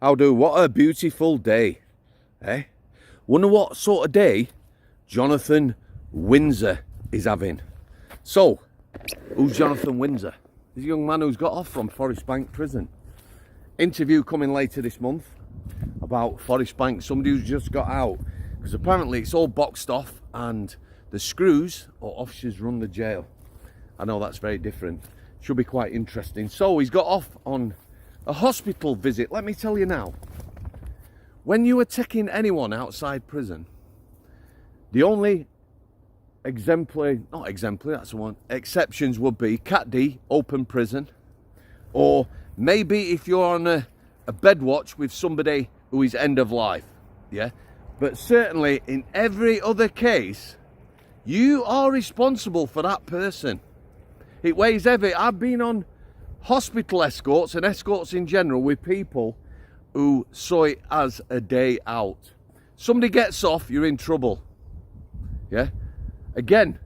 How do? What a beautiful day, eh? Wonder what sort of day Jonathan Windsor is having. So, who's Jonathan Windsor? He's a young man who's got off from Forest Bank prison. Interview coming later this month about Forest Bank, somebody who's just got out. Because apparently it's all boxed off and the screws or officers run the jail. I know that's very different. Should be quite interesting. So he's got off on a hospital visit. Let me tell you now, when you are taking anyone outside prison, the only exceptions would be Cat D, open prison, or maybe if you're on a bed watch with somebody who is end of life, yeah? But certainly in every other case, you are responsible for that person. It weighs heavy. I've been on hospital escorts and escorts in general with people who saw it as a day out. Somebody gets off, you're in trouble. Yeah? Again,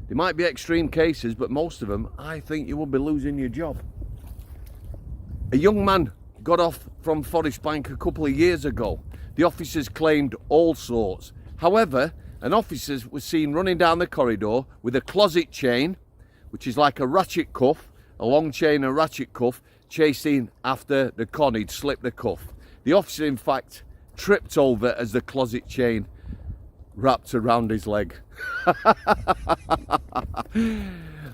there might be extreme cases, but most of them, I think you will be losing your job. A young man got off from Forest Bank a couple of years ago. The officers claimed all sorts. However, an officer was seen running down the corridor with a closet chain, which is like a ratchet cuff, a long chain and ratchet cuff, chasing after the con. He'd slipped the cuff. The officer, in fact, tripped over as the closet chain wrapped around his leg.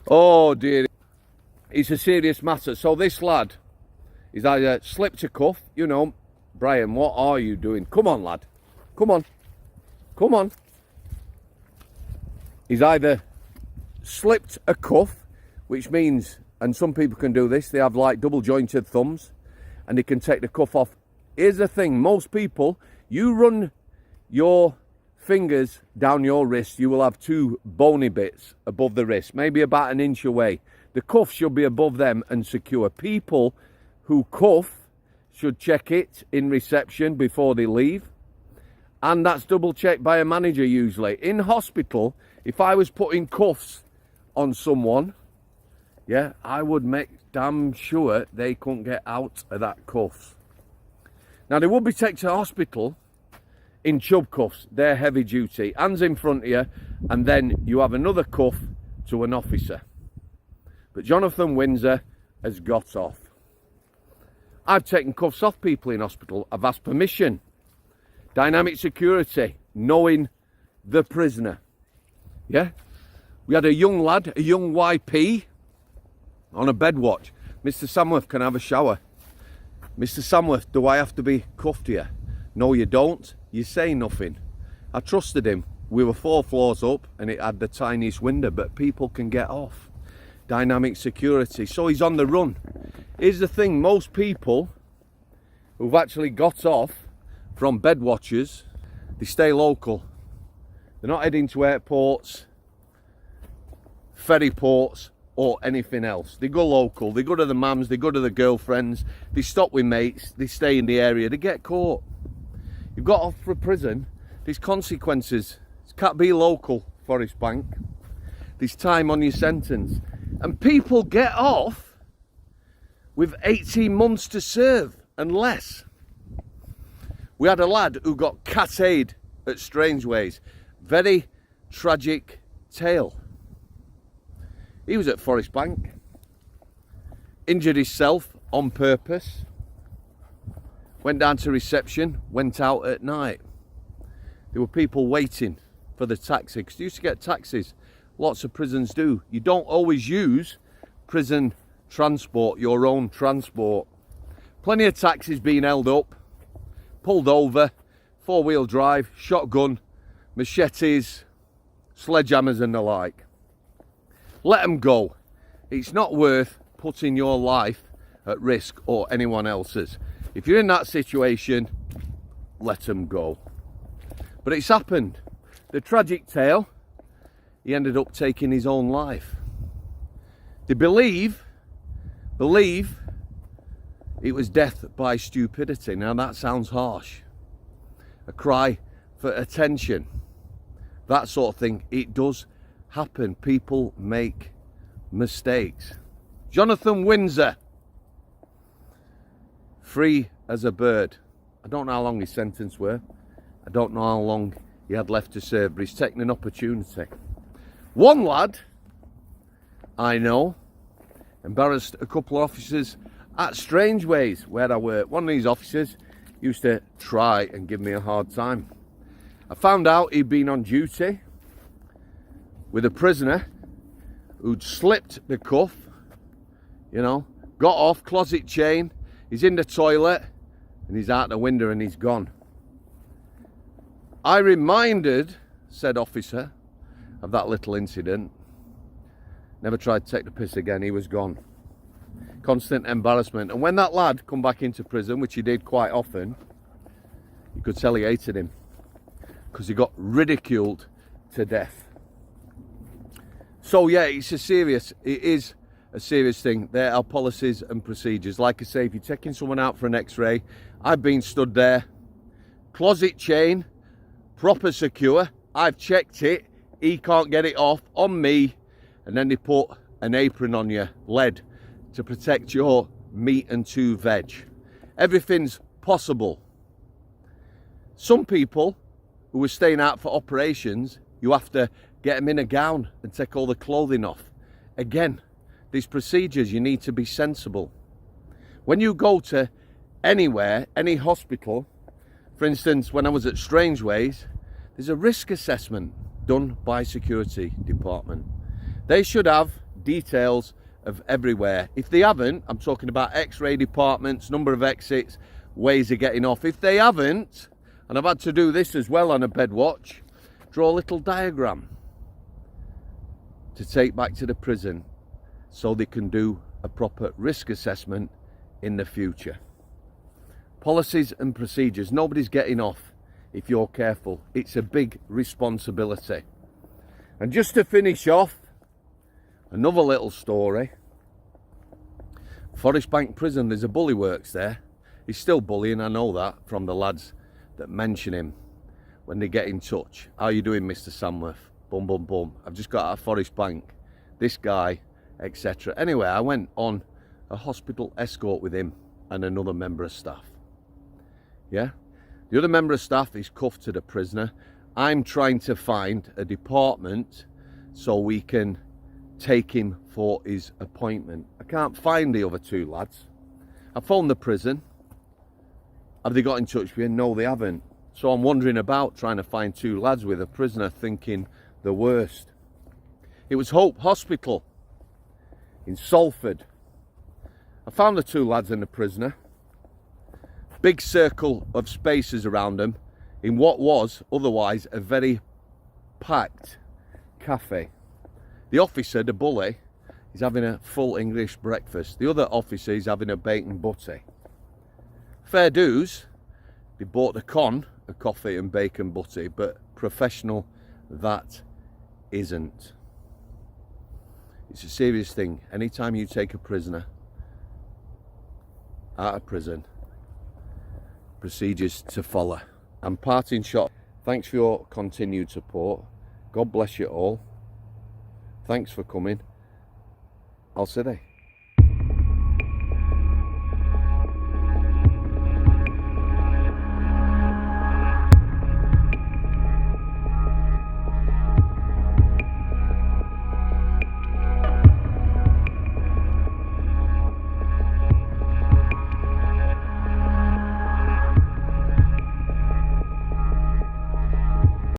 Oh dear. It's a serious matter. So this lad, he's either slipped a cuff, you know, Brian, what are you doing? Come on, lad. Come on. Come on. He's either slipped a cuff, which means, and some people can do this, they have like double jointed thumbs and they can take the cuff off. Here's the thing, most people, you run your fingers down your wrist, you will have two bony bits above the wrist, maybe about an inch away. The cuff should be above them and secure. People who cuff should check it in reception before they leave, and that's double checked by a manager usually. In hospital, if I was putting cuffs on someone, yeah, I would make damn sure they couldn't get out of that cuffs. Now, they would be taken to hospital in chub cuffs. They're heavy duty. Hands in front of you, and then you have another cuff to an officer. But Jonathan Windsor has got off. I've taken cuffs off people in hospital. I've asked permission. Dynamic security, knowing the prisoner. Yeah? We had a young lad, a young YP, on a bed watch. Mr. Samworth, can I have a shower? Mr. Samworth, do I have to be cuffed here? No, you don't. You say nothing. I trusted him. We were 4 floors up and it had the tiniest window, but people can get off. Dynamic security. So he's on the run. Here's the thing, most people who've actually got off from bed watchers, they stay local. They're not heading to airports, ferry ports, or anything else. They go local, they go to the mums, they go to the girlfriends, they stop with mates, they stay in the area, they get caught. You've got off for prison, there's consequences. It can't be local, Forest Bank. There's time on your sentence. And people get off with 18 months to serve and less. We had a lad who got cat-aid at Strangeways. Very tragic tale. He was at Forest Bank, injured himself on purpose, went down to reception, went out at night. There were people waiting for the taxi, because you used to get taxis. Lots of prisons do. You don't always use prison transport, your own transport. Plenty of taxis being held up, pulled over, 4-wheel drive, shotgun, machetes, sledgehammers and the like. Let them go. It's not worth putting your life at risk or anyone else's. If you're in that situation, let them go. But it's happened. The tragic tale, he ended up taking his own life. They believe it was death by stupidity. Now that sounds harsh. A cry for attention. That sort of thing. It does happen. People make mistakes. Jonathan Windsor, free as a bird. I don't know how long his sentence were. I don't know how long he had left to serve, but he's taken an opportunity. One lad I know embarrassed a couple of officers at Strangeways where I work. One of these officers used to try and give me a hard time. I found out he'd been on duty with a prisoner who'd slipped the cuff, you know, got off, closet chain, he's in the toilet and he's out the window and he's gone. I reminded said officer of that little incident. Never tried to take the piss again, he was gone. Constant embarrassment. And when that lad come back into prison, which he did quite often, you could tell he hated him because he got ridiculed to death. So yeah, it is a serious thing. There are policies and procedures. Like I say, if you're taking someone out for an x-ray, I've been stood there, closet chain, proper secure, I've checked it, he can't get it off, on me, and then they put an apron on you, lead, to protect your meat and 2 veg. Everything's possible. Some people who are staying out for operations, you have to get them in a gown and take all the clothing off. Again, these procedures, you need to be sensible. When you go to anywhere, any hospital, for instance, when I was at Strangeways, there's a risk assessment done by security department. They should have details of everywhere. If they haven't, I'm talking about x-ray departments, number of exits, ways of getting off. If they haven't, and I've had to do this as well on a bed watch, draw a little diagram to take back to the prison so they can do a proper risk assessment in the future. Policies and procedures. Nobody's getting off if you're careful. It's a big responsibility. And just to finish off, another little story. Forest Bank Prison, there's a bully works there. He's still bullying, I know that, from the lads that mention him when they get in touch. How you doing, Mr. Samworth? Bum, bum, bum. I've just got out of Forest Bank. This guy, etc. Anyway, I went on a hospital escort with him and another member of staff. Yeah? The other member of staff is cuffed to the prisoner. I'm trying to find a department so we can take him for his appointment. I can't find the other 2 lads. I phoned the prison. Have they got in touch with you? No, they haven't. So I'm wandering about trying to find 2 lads with a prisoner, thinking the worst. It was Hope Hospital in Salford. I found the 2 lads and the prisoner. Big circle of spaces around them in what was otherwise a very packed cafe. The officer, the bully, is having a full English breakfast. The other officer is having a bacon butty. Fair dues, they bought the con, a coffee and bacon butty, but professional that isn't. It's a serious thing. Anytime you take a prisoner out of prison, procedures to follow. And parting shot, thanks for your continued support. God bless you all. Thanks for coming. I'll see you.